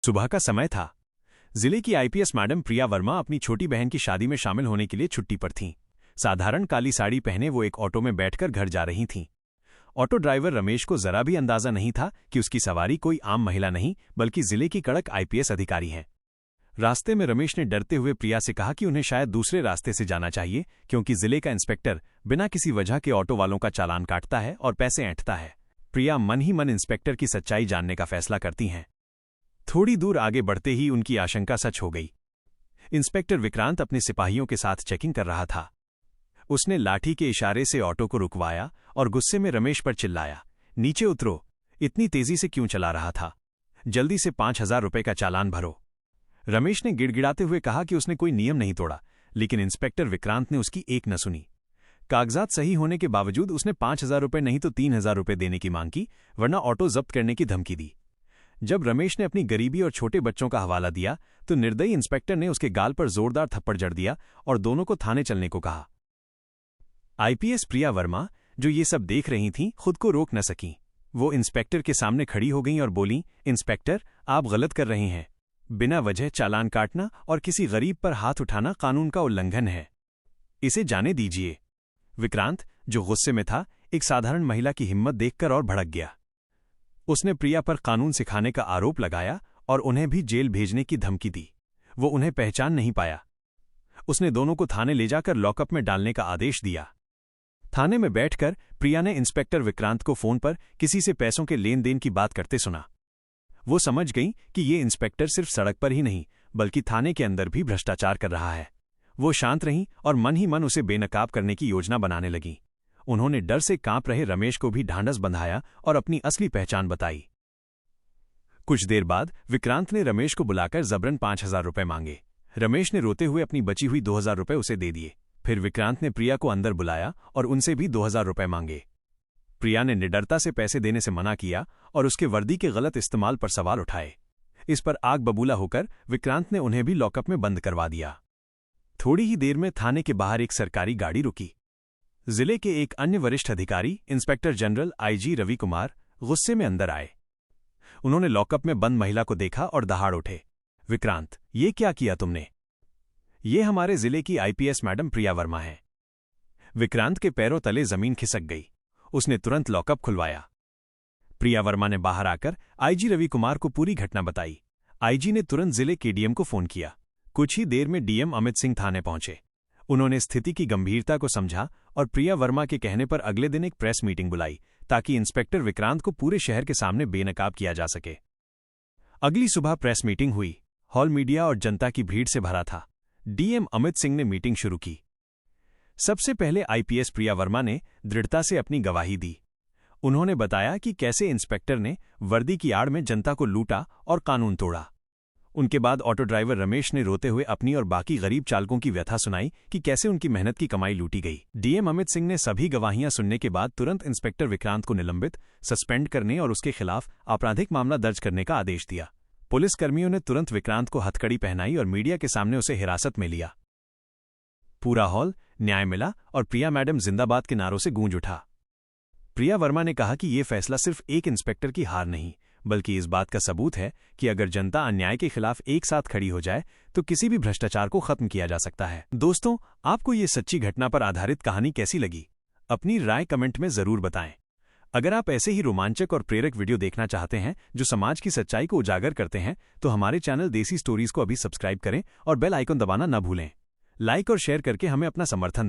सुबह का समय था। जिले की आईपीएस मैडम प्रिया वर्मा अपनी छोटी बहन की शादी में शामिल होने के लिए छुट्टी पर थीं। साधारण काली साड़ी पहने वो एक ऑटो में बैठकर घर जा रही थीं। ऑटो ड्राइवर रमेश को जरा भी अंदाजा नहीं था कि उसकी सवारी कोई आम महिला नहीं बल्कि जिले की कड़क आईपीएस अधिकारी हैं। रास्ते में रमेश ने डरते हुए प्रिया से कहा कि उन्हें शायद दूसरे रास्ते से जाना चाहिए, क्योंकि जिले का इंस्पेक्टर बिना किसी वजह के ऑटो वालों का चालान काटता है और पैसे ऐंठता है। प्रिया मन ही मन इंस्पेक्टर की सच्चाई जानने का फैसला करती हैं। थोड़ी दूर आगे बढ़ते ही उनकी आशंका सच हो गई। इंस्पेक्टर विक्रांत अपने सिपाहियों के साथ चेकिंग कर रहा था। उसने लाठी के इशारे से ऑटो को रुकवाया और गुस्से में रमेश पर चिल्लाया, नीचे उतरो, इतनी तेजी से क्यों चला रहा था? जल्दी से 5,000 रुपए का चालान भरो। रमेश ने गिड़गिड़ाते हुए कहा कि उसने कोई नियम नहीं तोड़ा, लेकिन इंस्पेक्टर विक्रांत ने उसकी एक न सुनी। कागजात सही होने के बावजूद उसने 5,000 रुपए नहीं तो 3,000 रुपए देने की मांग की, वरना ऑटो जब्त करने की धमकी दी। जब रमेश ने अपनी गरीबी और छोटे बच्चों का हवाला दिया तो निर्दयी इंस्पेक्टर ने उसके गाल पर जोरदार थप्पड़ जड़ दिया और दोनों को थाने चलने को कहा। आईपीएस प्रिया वर्मा, जो ये सब देख रही थीं, खुद को रोक न सकीं। वो इंस्पेक्टर के सामने खड़ी हो गईं और बोलीं, इंस्पेक्टर, आप गलत कर रही हैं। बिना वजह चालान काटना और किसी गरीब पर हाथ उठाना कानून का उल्लंघन है। इसे जाने दीजिए। विक्रांत, जो गुस्से में था, एक साधारण महिला की हिम्मत देखकर और भड़क गया। उसने प्रिया पर कानून सिखाने का आरोप लगाया और उन्हें भी जेल भेजने की धमकी दी। वो उन्हें पहचान नहीं पाया। उसने दोनों को थाने ले जाकर लॉकअप में डालने का आदेश दिया। थाने में बैठकर प्रिया ने इंस्पेक्टर विक्रांत को फोन पर किसी से पैसों के लेन देन की बात करते सुना। वो समझ गई कि ये इंस्पेक्टर सिर्फ सड़क पर ही नहीं बल्कि थाने के अंदर भी भ्रष्टाचार कर रहा है। वो शांत रहीं और मन ही मन उसे बेनकाब करने की योजना बनाने लगीं। उन्होंने डर से कांप रहे रमेश को भी ढांढस बंधाया और अपनी असली पहचान बताई। कुछ देर बाद विक्रांत ने रमेश को बुलाकर जबरन 5,000 रुपए मांगे। रमेश ने रोते हुए अपनी बची हुई 2,000 रुपए उसे दे दिए। फिर विक्रांत ने प्रिया को अंदर बुलाया और उनसे भी 2,000 रुपए मांगे। प्रिया ने निडरता से पैसे देने से मना किया और उसके वर्दी के गलत इस्तेमाल पर सवाल उठाए। इस पर आग बबूला होकर विक्रांत ने उन्हें भी लॉकअप में बंद करवा दिया। थोड़ी ही देर में थाने के बाहर एक सरकारी गाड़ी रुकी। जिले के एक अन्य वरिष्ठ अधिकारी, inspector general IG Ravi Kumar, गुस्से में अंदर आए। उन्होंने लॉकअप में बंद महिला को देखा और दहाड़ उठे, विक्रांत, ये क्या किया तुमने? ये हमारे जिले की आईपीएस मैडम प्रिया वर्मा है। विक्रांत के पैरों तले जमीन खिसक गई। उसने तुरंत लॉकअप खुलवाया। प्रिया वर्मा ने बाहर आकर आईजी रवि कुमार को पूरी घटना बताई। आईजी ने तुरंत जिले के डीएम को फोन किया। कुछ ही देर में डीएम अमित सिंह थाने पहुंचे। उन्होंने स्थिति की गंभीरता को समझा और प्रिया वर्मा के कहने पर अगले दिन एक प्रेस मीटिंग बुलाई ताकि इंस्पेक्टर विक्रांत को पूरे शहर के सामने बेनकाब किया जा सके। अगली सुबह प्रेस मीटिंग हुई। हॉल मीडिया और जनता की भीड़ से भरा था। डीएम अमित सिंह ने मीटिंग शुरू की। सबसे पहले आईपीएस प्रिया वर्मा ने दृढ़ता से अपनी गवाही दी। उन्होंने बताया कि कैसे इंस्पेक्टर ने वर्दी की आड़ में जनता को लूटा और कानून तोड़ा। उनके बाद ऑटो ड्राइवर रमेश ने रोते हुए अपनी और बाकी गरीब चालकों की व्यथा सुनाई कि कैसे उनकी मेहनत की कमाई लूटी गई। डीएम अमित सिंह ने सभी गवाहियां सुनने के बाद तुरंत इंस्पेक्टर विक्रांत को निलंबित, सस्पेंड करने और उसके खिलाफ आपराधिक मामला दर्ज करने का आदेश दिया। पुलिसकर्मियों ने तुरंत विक्रांत को हथकड़ी पहनाई और मीडिया के सामने उसे हिरासत में लिया। पूरा हॉल न्याय मिला और प्रिया मैडम जिंदाबाद के नारों से गूंज उठा। प्रिया वर्मा ने कहा कि यह फैसला सिर्फ एक इंस्पेक्टर की हार नहीं बल्कि इस बात का सबूत है कि अगर जनता अन्याय के खिलाफ एक साथ खड़ी हो जाए तो किसी भी भ्रष्टाचार को खत्म किया जा सकता है। दोस्तों, आपको ये सच्ची घटना पर आधारित कहानी कैसी लगी? अपनी राय कमेंट में जरूर बताएं। अगर आप ऐसे ही रोमांचक और प्रेरक वीडियो देखना चाहते हैं जो समाज की सच्चाई को उजागर करते हैं तो हमारे चैनल देसी स्टोरीज को अभी सब्सक्राइब करें और बेल आइकन दबाना न भूलें। लाइक और शेयर करके हमें अपना समर्थन दें।